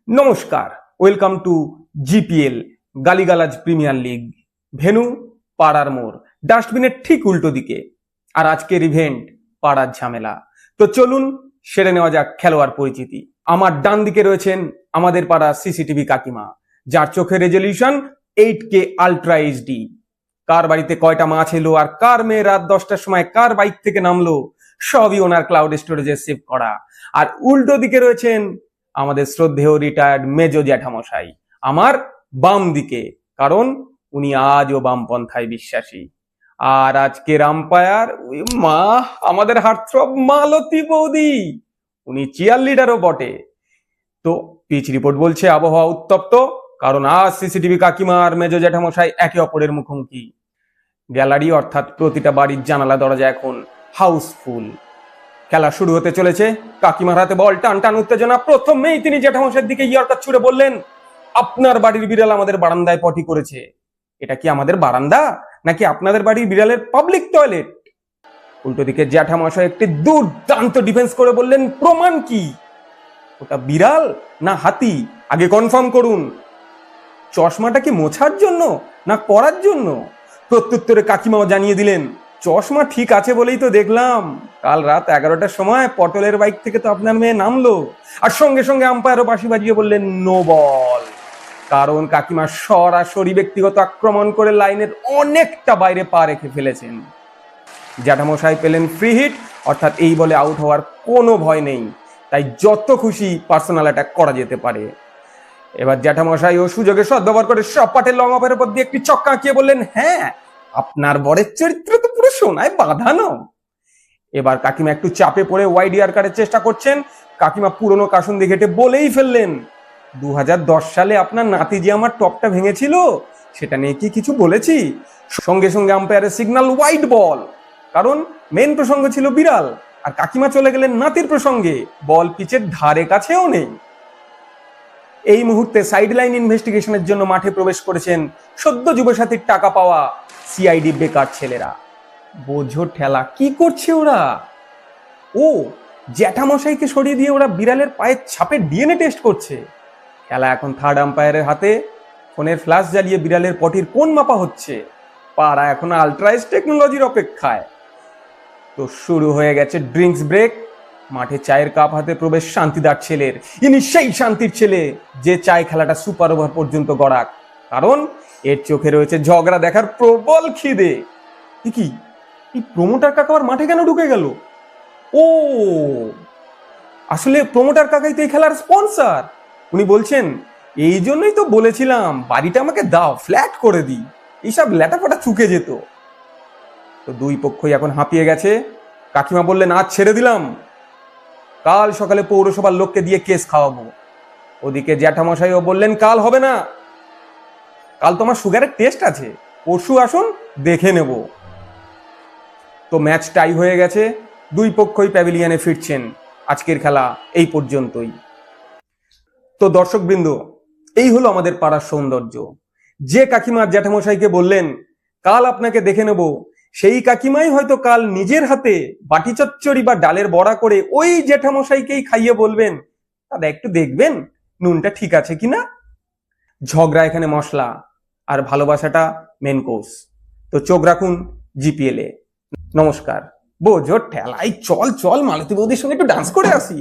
নমস্কার, welcome to GPL গালিগালাজ premier league. Venue পাড়ার মোড়, ডাস্টবিনের ঠিক উল্টো দিকে। আর আজকের ইভেন্ট পাড়ার ঝামেলা। তো চলুন সেরে নেওয়া যাক খেলোয়াড় পরিচিতি। আমার ডান দিকে রয়েছেন আমাদের পাড়া সিসিটিভি কাকিমা, যার চোখের রেজলিউশন 8K আলট্রা এইচডি। কার বাড়িতে কয়টা মাছ এলো আর কার মেয়ে রাত 10টার সময় কার বাইক থেকে নামলো সবই ওনার ক্লাউড স্টোরেজে সেভ করা। আর উল্টো দিকে রয়েছেন আমাদের শ্রদ্ধেয় রিটায়ার্ড মেজো জ্যাঠামশাই, আমার বাম দিকে, কারণ উনি আজও বামপন্থায় বিশ্বাসী। আর আজকের আম্পায়ার ওই মা, আমাদের হার্টথ্রব মালতী বৌদি, উনি চিয়ার লিডারও বটে। তো পিচ রিপোর্ট বলছে আবহাওয়া উত্তপ্ত, কারণ আজ সিসিটিভি কাকিমা আর মেজো জ্যাঠামশাই একে অপরের মুখোমুখি। গ্যালারি অর্থাৎ প্রতিটা বাড়ির জানালা দরজা এখন হাউসফুল। খেলা শুরু হতে চলেছে। কাকিমার হাতে বল, টান টান উত্তেজনা। প্রথমেই তিনি জ্যাঠামশাইয়ের দিকে ইয়র্কার ছুড়ে বললেন, আপনার বাড়ির বিড়াল আমাদের বারান্দায় পটি করেছে। এটা কি আমাদের বারান্দা নাকি আপনাদের বাড়ির বিড়ালের পাবলিক টয়লেট? উল্টো দিকে জ্যাঠামশাই একটি দুর্দান্ত ডিফেন্স করে বললেন, প্রমাণ কি? ওটা বিড়াল না হাতি, আগে কনফার্ম করুন। চশমাটা কি মোছার জন্য না পরার জন্য? প্রত্যুত্তরে কাকিমাও জানিয়ে দিলেন, চশমা ঠিক আছে বলেই তো দেখলাম। কাল রাত 11টার সময় পটলের বাইক থেকে তো আপনার মেয়ে নামলো। আর সঙ্গে সঙ্গে আম্পায়ারও বাঁশি বাজিয়ে বললেন নো বল, কারণ কাকিমা সরাসরি ব্যক্তিগত আক্রমণ করে লাইনের অনেকটা বাইরে পা রেখে ফেলেছেন। জ্যাঠামশাই পেলেন ফ্রি হিট, অর্থাৎ এই বলে আউট হওয়ার কোনো ভয় নেই, তাই যত খুশি পার্সোনাল অ্যাটাক করা যেতে পারে। এবার জ্যাঠামশাই ও সুযোগের সদ্ব্যবহার করে সপাটের লং অফের উপর দিয়ে একটি চক্কা আঁকিয়ে বললেন, হ্যাঁ আপনার বরের চরিত্র তো পুরো সোনায় বাঁধানো। এবার কাকিমা একটু চাপে পড়ে ওয়াইড ইয়ার্কারের চেষ্টা করছেন। কাকিমা পুরনো কাসুন্দি ঘেটে বলেই ফেললেন, 2010 সালে আপনার নাতি যে আমার টপটা ভেঙেছিল সেটা নিয়ে কি কিছু বলেছি? সঙ্গে সঙ্গে আম্পায়ারের সিগন্যাল ওয়াইড বল, কারণ মেন প্রসঙ্গ ছিল বিড়াল, আর কাকিমা চলে গেলেন নাতির প্রসঙ্গে। বল পিচের ধারে কাছেও নেই। এই মুহূর্তে সাইডলাইন ইনভেস্টিগেশনের জন্য মাঠে প্রবেশ করেছেন সদ্য যুবসাথীর টাকা পাওয়া সিআইডি বেকার ছেলেরা। বোঝো ঠেলা, কি করছে ওরা? ও জ্যাঠামশাইকে সরিয়ে দিয়ে ওরা বিড়ালের পায়ের ছাপের ডিএনএ টেস্ট করছে। খেলা এখন থার্ড আম্পায়ারের হাতে। ফোনের ফ্ল্যাশ জ্বালিয়ে বিড়ালের পটির কোন মাপা হচ্ছে। পাড়া এখন আলট্রাইজ টেকনোলজির অপেক্ষায়। তো শুরু হয়ে গেছে ড্রিঙ্কস ব্রেক। মাঠে চায়ের কাপ হাতে প্রবেশ শান্তিদার ছেলের। ইনি সেই শান্তির ছেলে যে চায় খেলাটা সুপার ওভার পর্যন্ত গড়াক, কারণ এর চোখে রয়েছে ঝগড়া দেখার প্রবল খিদে। কি এই প্রমোটার কাকা আবার মাঠে কেন ঢুকে গেল? ও আসলে প্রমোটার কাকাই তো এই খেলার স্পন্সর। উনি বলছেন, এই জন্যই তো বলেছিলাম বাড়িটা আমাকে দাও, ফ্ল্যাট করে দিই, এইসব ল্যাটাফাটা চুকে যেত। তো দুই পক্ষই এখন হাঁপিয়ে গেছে। কাকিমা বললেন, আজ ছেড়ে দিলাম, কাল সকালে পৌরসভার লোককে দিয়ে কেস খাওয়াবো। ওদিকে জ্যাঠামশাইও বললেন, কাল হবে না, কাল তোমার সুগারের টেস্ট আছে, পরশু আসুন দেখে নেব। তো ম্যাচ টাই হয়ে গেছে। দুই পক্ষই প্যাভিলিয়নে ফিরছেন। আজকের খেলা এই পর্যন্তই। তো দর্শকবৃন্দ, এই হলো আমাদের পাড়ার সৌন্দর্য। যে কাকিমা জ্যাঠামশাইকে বললেন কাল আপনাকে দেখে নেব, সেই কাকিমাই হয়তো কাল নিজের হাতে বাটি চচ্চড়ি বা ডালের বড়া করে ওই জ্যাঠামশাইকেই খাইয়ে বলবেন, দাদা একটু দেখবেন নুনটা ঠিক আছে কিনা। ঝগড়া এখানে মশলা, আর ভালোবাসাটা মেন কোর্স। তো চোখ রাখুন জিপিএল এ। নমস্কার। বোঝো ঠেলাই, চল চল মালতী বৌদির সঙ্গে একটু ডান্স করে আসি।